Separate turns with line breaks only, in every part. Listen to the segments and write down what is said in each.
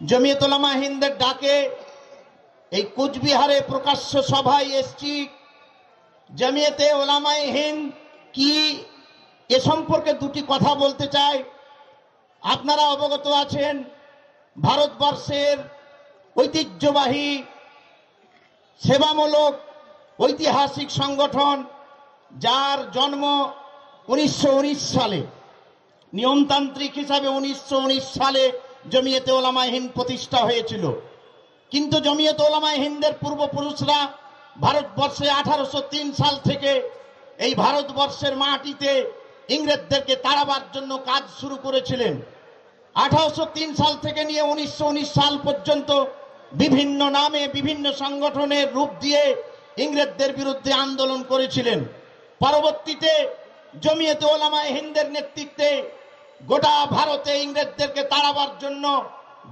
জমিয়ত উলামা হিন্দের ডাকে এই কুচবিহারে প্রকাশ্য সভায় এসছি। জমিয়তে উলামায়ে হিন্দ কি এ সম্পর্কে দুটি কথা বলতে চাই। আপনারা অবগত আছেন, ভারতবর্ষের ঐতিহ্যবাহী সেবামূলক ঐতিহাসিক সংগঠন, যার জন্ম 1919 সালে, নিয়মতান্ত্রিক হিসাবে 1919 সালে জমিয়তে উলামায়ে হিন্দ প্রতিষ্ঠা হয়েছিল। কিন্তু জমিয়তে উলামায়ে হিন্দের পূর্বপুরুষরা ভারতবর্ষে 1803 সাল থেকে এই ভারতবর্ষের মাটিতে ইংরেজদেরকে তাড়াবার জন্য কাজ শুরু করেছিলেন। 1803 সাল থেকে নিয়ে 1919 সাল পর্যন্ত বিভিন্ন নামে বিভিন্ন সংগঠনের রূপ দিয়ে ইংরেজদের বিরুদ্ধে আন্দোলন করেছিলেন। পরবর্তীতে জমিয়তে উলামায়ে হিন্দের নেতৃত্বে গোটা ভারতে ইংরেজদেরকে তাড়াবার জন্য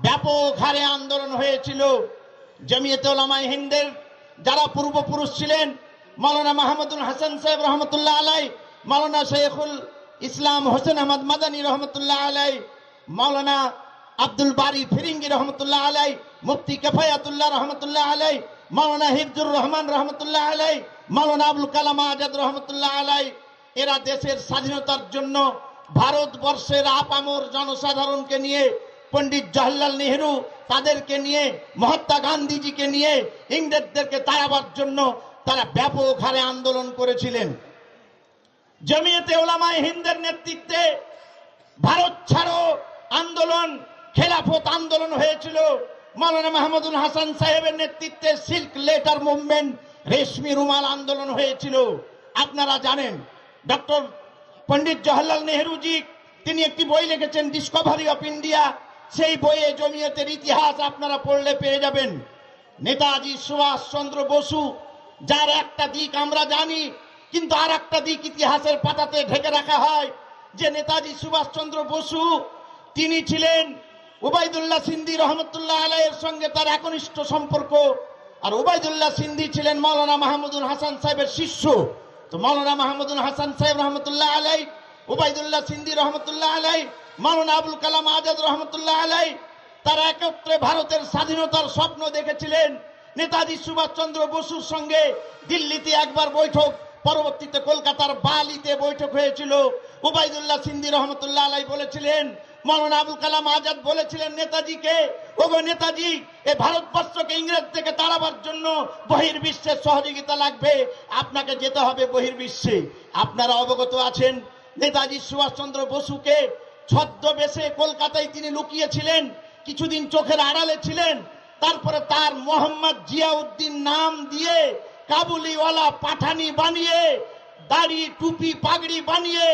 ব্যাপক হারে আন্দোলন হয়েছিল। জমিয়তে উলামায়ে হিন্দের যারা পূর্বপুরুষ ছিলেন, মাওলানা মাহমুদুল হাসান সাহেব রহমতুল্লাহ আলাই, মাওলানা শেখুল ইসলাম হোসেন আহমদ মাদানী রহমতুল্লাহ আলাই, মাওলানা আব্দুল বারি ফিরিঙ্গি রহমতুল্লাহ আলাই, মুফতি কিফায়াতুল্লাহ রহমতুল্লাহ আলাই, মাওলানা হিফজুর রহমান রহমতুল্লাহ আলাই, মাওলানা আবুল কালাম আজাদ রহমতুল্লাহ আলাই, এরা দেশের স্বাধীনতার জন্য ভারতবর্ষের আপামর জনসাধারণকে নিয়ে, পণ্ডিত জওহরলাল নেহরু তাদেরকে নিয়ে, মহাত্মা গান্ধীজিকে নিয়ে ইংরেজদেরকে তাড়াবার জন্য তারা ব্যাপক হারে আন্দোলন করেছিলেন। জমিয়তে উলামায়ে হিন্দের নেতৃত্বে ভারত ছাড়ো আন্দোলন, খেলাফত আন্দোলন হয়েছিল। মাওলানা মাহমুদুল হাসান সাহেবের নেতৃত্বে সিল্ক লেটার মুভমেন্ট, রেশমি রুমাল আন্দোলন হয়েছিল। আপনারা জানেন, ডক্টর পণ্ডিত জওহরলাল নেহরুজি তিনি একটি বই লিখেছেন, ডিসকভারি অফ ইন্ডিয়া। সেই বইয়ে জমিয়তের ইতিহাস আপনারা পড়লে পেয়ে যাবেন। নেতাজি সুভাষচন্দ্র বসু, যার একটা দিক আমরা জানি, কিন্তু আর একটা দিক ইতিহাসের পাতাতে ঢেকে রাখা হয়, যে নেতাজি সুভাষচন্দ্র বসু তিনি ছিলেন উবাইদুল্লাহ সিন্ধি রহমতুল্লাহ আলাইয়ের সঙ্গে তার একনিষ্ঠ সম্পর্ক। আর উবাইদুল্লাহ সিন্ধি ছিলেন মাওলানা মাহমুদুল হাসান সাহেবের শিষ্য। তো মাওলানা মাহমুদুল হাসান সাহেব রহমতুল্লাহ আলাই, উবাইদুল্লাহ সিন্ধি রহমতুল্লাহ আলাই, মাওলানা আবুল কালাম আজাদ রহমতুল্লাহ আলাই, তারা একত্রে ভারতের স্বাধীনতার স্বপ্ন দেখেছিলেন। নেতাজি সুভাষচন্দ্র বসুর সঙ্গে দিল্লিতে একবার বৈঠক, পরবর্তীতে কলকাতার বালিতে বৈঠক হয়েছিল। উবাইদুল্লাহ সিন্ধি রহমতুল্লাহ আলাই বলেছিলেন, মাওলানা আবুল কালাম আজাদ বলেছিলেন নেতাজিকে, ওগো নেতাজি, এ ভারতবর্ষকে ইংরেজ থেকে তাড়াবার জন্য বহির্বিশ্বের সহযোগিতা লাগবে, আপনাকে যেতে হবে বহির্বিশ্বে। আপনারা অবগত আছেন, নেতাজি সুভাষচন্দ্র বসুকে ছদ্মবেশে কলকাতায় তিনি লুকিয়েছিলেন, কিছুদিন চোখের আড়ালে ছিলেন। তারপরে তার মোহাম্মদ জিয়াউদ্দিন নাম দিয়ে কাবুলিওয়ালা পাঠানি বানিয়ে, দাড়ি টুপি পাগড়ি বানিয়ে,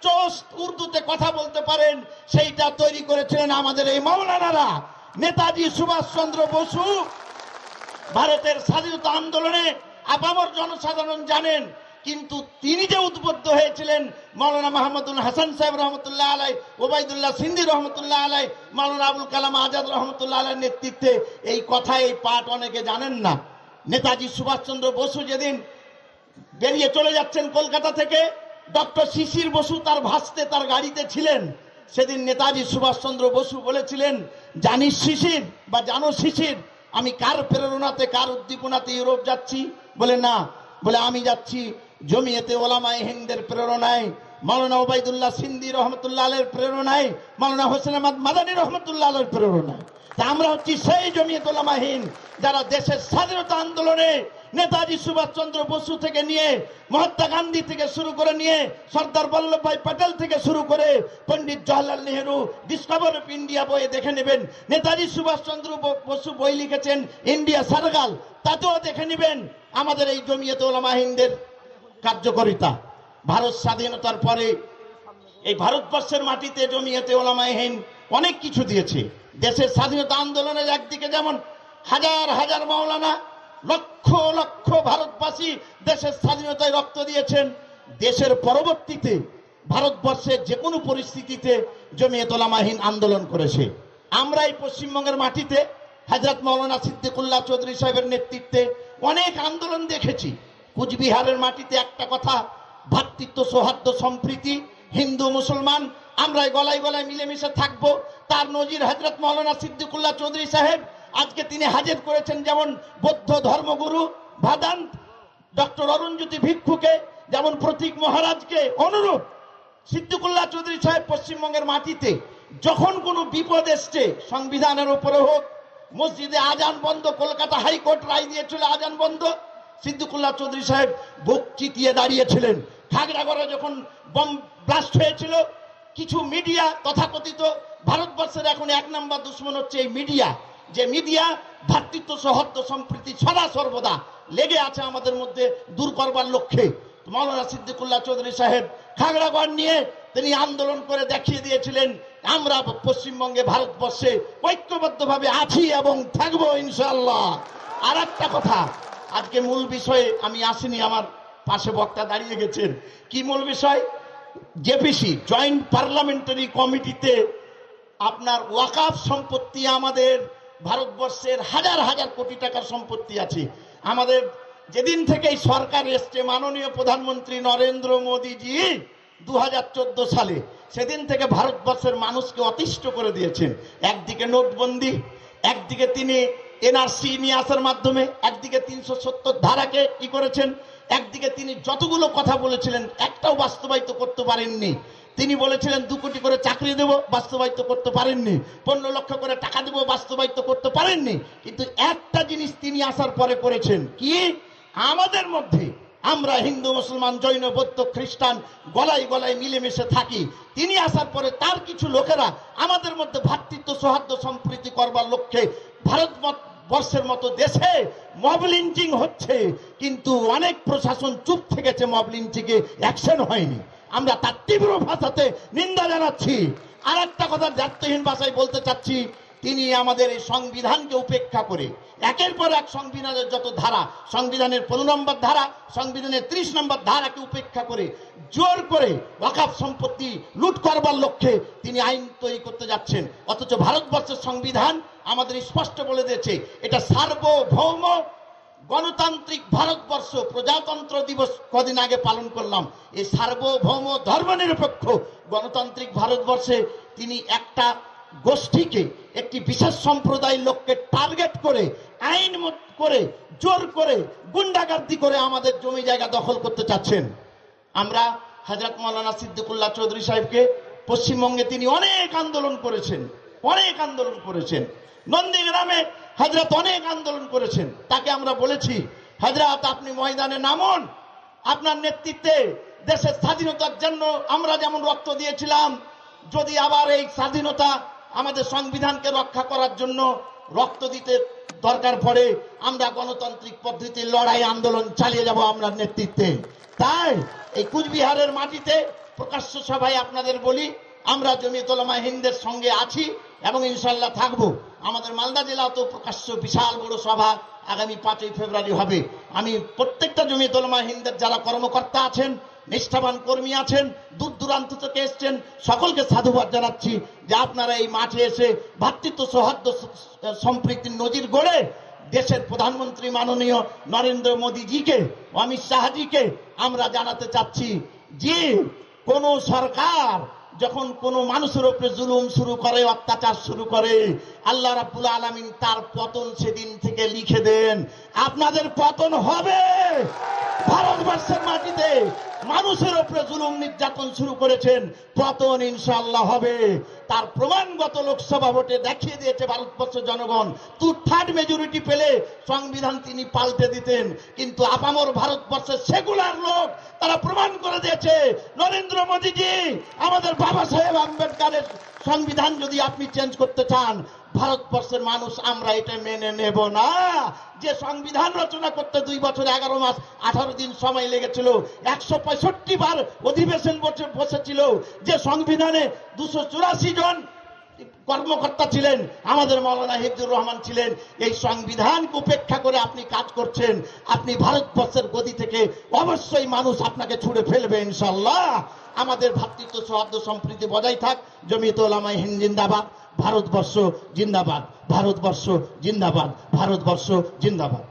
চোস্ত উর্দুতে কথা বলতে পারেন, সেইটা তৈরি করেছিলেন আমাদের এই মাওলানারা। নেতাজি সুভাষচন্দ্র বসু ভারতের স্বাধীনতা আন্দোলনে আপামর জনসাধারণ জানেন, কিন্তু তিনি যে উদ্বুদ্ধ হয়েছিলেন মাওলানা মাহমুদুল হাসান সাহেব রহমতুল্লাহ আলাই, ওবায়দুল্লাহ সিন্ধি রহমতুল্লাহ আলাই, মাওলানা আবুল কালাম আজাদ রহমতুল্লাহ আলাইয়ের নেতৃত্বে, এই কথা এই পাঠ অনেকে জানেন না। নেতাজি সুভাষচন্দ্র বসু যেদিন বেরিয়ে চলে যাচ্ছেন কলকাতা থেকে, ডক্টর শিশির বসু তার ভাসতে তার গাড়িতে ছিলেন। সেদিন নেতাজি সুভাষচন্দ্র বসু বলেছিলেন, জানিস শিশির বা জানো শিশির, আমি কার প্রেরণাতে, কার উদ্দীপনাতে ইউরোপ যাচ্ছি? বলে না, বলে আমি যাচ্ছি জমিয়তে উলামায়ে হিন্দের প্রেরণায়, মাওলানা ওবায়দুল্লাহ সিন্ধি রহমতুল্লাহ আলাইয়ের প্রেরণায়, মাওলানা হোসেন আহমদ মাদানী রহমতুল্লাহ আলাইয়ের প্রেরণায়। তা আমরা হচ্ছি সেই জমিয়তে উলামায়ে হিন্দ যারা দেশের স্বাধীনতা আন্দোলনে নেতাজি সুভাষচন্দ্র বসু থেকে নিয়ে, মহাত্মা গান্ধী থেকে শুরু করে নিয়ে, সর্দার বল্লভভাই প্যাটেল থেকে শুরু করে Pandit Jawaharlal Nehru Discovery of India বইয়ে দেখে নেবেন, নেতাজি সুভাষচন্দ্র বসু বই লিখেছেন ইন্ডিয়া সারগাল, তাতেও দেখে নেবেন আমাদের এই জমিয়তে উলামায়ে হিন্দের কার্যকারিতা। ভারত স্বাধীনতার পরে এই ভারতবর্ষের মাটিতে জমিয়তে উলামায়ে হিন্দ অনেক কিছু দিয়েছে। দেশের স্বাধীনতা আন্দোলনের একদিকে যেমন হাজার হাজার মাওলানা, লক্ষ লক্ষ ভারতবাসী দেশের স্বাধীনতায় রক্ত দিয়েছেন। দেশের পরবর্তীতে ভারতবর্ষের যে কোনো পরিস্থিতিতে জমিয়তে উলামায়ে হিন্দ আন্দোলন করেছে। আমরা এই পশ্চিমবঙ্গের মাটিতে হযরত মাওলানা সিদ্দিকুল্লাহ চৌধুরী সাহেবের নেতৃত্বে অনেক আন্দোলন দেখেছি। কুচবিহারের মাটিতে একটা কথা, ভ্রাতৃত্ব, সৌহার্দ্য, সম্প্রীতি, হিন্দু মুসলমান আমরা গলায় গলায় মিলেমিশে থাকবো। তার নজির হযরত মাওলানা সিদ্দিকুল্লাহ চৌধুরী সাহেব। আজকে তিনি হাজির করেছেন যেমন বৌদ্ধ ধর্মগুরু ভাদান্ত ডক্টর অরুণজ্যোতি ভিক্ষুকে, যেমন প্রতীক মহারাজকে, অনুরূপ সিদ্দিকুল্লাহ চৌধুরী সাহেব পশ্চিমবঙ্গের মাটিতে যখন কোনো বিপদ এসছে, সংবিধানের উপরে হোক, মসজিদে আজান বন্ধ, কলকাতা হাইকোর্ট রায় দিয়েছিল আজান বন্ধ, সিদ্দিকুল্লাহ চৌধুরী সাহেব বুক চিতিয়ে দাঁড়িয়েছিলেন। খাগড়াগড়ে যখন বম ব্লাস্ট হয়েছিল, কিছু মিডিয়া তথাকথিত ভারতবর্ষের এখন এক নম্বর দুশ্মন হচ্ছে এই মিডিয়া, যে মিডিয়া ভ্রাতৃত্ব সৌহার্দ্য সম্প্রীতি সদা সর্বদা লেগে আছে আমাদের মধ্যে দূর করবার লক্ষ্যে। মাওলানা সিদ্দিকুল্লাহ চৌধুরী সাহেব খাগড়াগড় নিয়ে তিনি আন্দোলন করে দেখিয়ে দিয়েছিলেন আমরা পশ্চিমবঙ্গে ভারতবর্ষে ঐক্যবদ্ধভাবে আছি এবং থাকবো ইনশাআল্লাহ। আর একটা কথা, আজকে মূল বিষয়ে আমি আসিনি, আমার পাশে বক্তা দাঁড়িয়ে গেছেন। কি মূল বিষয়? জেপিসি জয়েন্ট পার্লামেন্টারি কমিটিতে আপনার ওয়াকাফ সম্পত্তি, আমাদের ভারতবর্ষের হাজার হাজার কোটি টাকার সম্পত্তি আছে। আমাদের যেদিন থেকে এই সরকার এসছে, মাননীয় প্রধানমন্ত্রী নরেন্দ্র মোদীজি 2014 সালে, সেদিন থেকে ভারতবর্ষের মানুষকে অতিষ্ঠ করে দিয়েছেন। একদিকে নোটবন্দি, একদিকে তিনি এনআরসি নিয়ে আসার মাধ্যমে, একদিকে 370 ধারাকে কি করেছেন, একদিকে তিনি যতগুলো কথা বলেছিলেন একটাও বাস্তবায়িত করতে পারেননি। তিনি বলেছিলেন 2 কোটি করে চাকরি দেব, বাস্তবায়িত করতে পারেননি। 15 লক্ষ করে টাকা দেব, বাস্তবায়িত করতে পারেননি। কিন্তু একটা জিনিস তিনি আসার পরে করেছেন কি, আমাদের মধ্যে আমরা হিন্দু মুসলমান জৈন বৌদ্ধ খ্রিস্টান গলায় গলায় মিলেমিশে থাকি। তিনি আসার পরে তার কিছু লোকেরা আমাদের মধ্যে ভ্রাতৃত্ব সৌহার্দ্য সম্প্রীতি করবার লক্ষ্যে ভারতবর্ষের মতো দেশে মব লিঞ্চিং হচ্ছে, কিন্তু অনেক প্রশাসন চুপ থেকেছে, মব লিঞ্চিংয়ে অ্যাকশন হয়নি। আমরা তার তীব্র ভাষাতে নিন্দা জানাচ্ছি। আর একটা কথা দায়িত্বহীন ভাষায় বলতে চাচ্ছি, তিনি আমাদের এই সংবিধানকে উপেক্ষা করে একের পর এক সংবিধানের যত ধারা, সংবিধানের 15 নম্বর ধারা, সংবিধানের 30 নম্বর ধারাকে উপেক্ষা করে জোর করে ওয়াকাফ সম্পত্তি লুট করবার লক্ষ্যে তিনি আইন তৈরি করতে যাচ্ছেন। অথচ ভারতবর্ষের সংবিধান আমাদের স্পষ্ট বলে দিয়েছে এটা সার্বভৌম গণতান্ত্রিক ভারতবর্ষ। প্রজাতন্ত্র দিবস কদিন আগে পালন করলাম। এই সার্বভৌম ধর্মনিরপেক্ষ গণতান্ত্রিক ভারতবর্ষে তিনি একটা গোষ্ঠীকে, একটি বিশেষ সম্প্রদায়ের লোককে টার্গেট করে আইন করে জোর করে গুন্ডাগার্দি করে আমাদের জমি জায়গা দখল করতে চাচ্ছেন। আমরা হযরত মাওলানা সিদ্দিকুল্লাহ চৌধুরী সাহেবকে পশ্চিমবঙ্গে তিনি অনেক আন্দোলন করেছেন, অনেক আন্দোলন করেছেন। নন্দীগ্রামে হযরত অনেক আন্দোলন করেছেন। তাকে আমরা বলেছি, হযরত আপনি ময়দানে নামুন, আপনার নেতৃত্বে দেশের স্বাধীনতার জন্য আমরা যেমন রক্ত দিয়েছিলাম, যদি আবার এই স্বাধীনতা আমাদের সংবিধানকে রক্ষা করার জন্য রক্ত দিতে দরকার পড়ে, আমরা গণতান্ত্রিক পদ্ধতির লড়াই আন্দোলন চালিয়ে যাব আপনার নেতৃত্বে। তাই এই কুচবিহারের মাটিতে প্রকাশ্য সভায় আপনাদের বলি, আমরা জমিয়ত উলামায়ে হিন্দের সঙ্গে আছি এবং ইনশাআল্লাহ থাকবো। আমাদের মালদা জেলাতেও প্রকাশ্য বিশাল বড় সভা আগামী 5ই ফেব্রুয়ারি হবে। আমি প্রত্যেকটা জমিয়ত উলামায়ে হিন্দের যারা কর্মকর্তা আছেন, নিষ্ঠাবান কর্মী আছেন, দূর দূরান্ত থেকে এসছেন, সকলকে সাধুবাদ জানাচ্ছি যে আপনারা এই মাঠে এসে ভ্রাতৃত্ব সৌহার্দ্য সম্প্রীতির নজির গড়ে দেশের প্রধানমন্ত্রী মাননীয় নরেন্দ্র মোদীজিকে, অমিত শাহজিকে আমরা জানাতে চাচ্ছি যে কোন সরকার যখন কোন মানুষের উপরে জুলুম শুরু করে, অত্যাচার শুরু করে, আল্লাহ রাব্বুল আলামিন তার পতন সেদিন থেকে লিখে দেন। আপনাদের পতন হবে। ভারতবর্ষের মাটিতে মানুষের উপরে জুলুম নির্যাতন শুরু করেছেন, পতন ইনশাআল্লাহ হবে। তার প্রমাণ গত লোকসভা ভোটে দেখিয়ে দিয়েছে ভারতবর্ষের জনগণ। 2/3 মেজরিটি পেলে সংবিধান তিনি পাল্টে দিতেন, কিন্তু আপামর ভারতবর্ষের সেকুলার লোক তারা প্রমাণ করে দিয়েছে নরেন্দ্র মোদীজি, আমাদের বাবা সাহেব আম্বেদকরের সংবিধান যদি আপনি চেঞ্জ করতে চান, ভারতবর্ষের মানুষ আমরা এটা মেনে নেব না। যে সংবিধান রচনা করতে 2 বছর 11 মাস 18 দিন সময় লেগেছিল, 165 বার অধিবেশন বসেছিল, যে সংবিধানে 284 জন কর্মকর্তা ছিলেন, আমাদের মাওলানা হিফজুর রহমান ছিলেন, এই সংবিধানকে উপেক্ষা করে আপনি কাজ করছেন। আপনি ভারতবর্ষের গদি থেকে অবশ্যই মানুষ আপনাকে ছুড়ে ফেলবে ইনশাআল্লাহ। আমাদের ভ্রাতৃত্ব সৌহার্দ্য সম্প্রীতি বজায় থাক। জমিয়ত উলামায়ে হিন্দ জিন্দাবাদ, ভারতবর্ষ জিন্দাবাদ, ভারতবর্ষ জিন্দাবাদ, ভারতবর্ষ জিন্দাবাদ।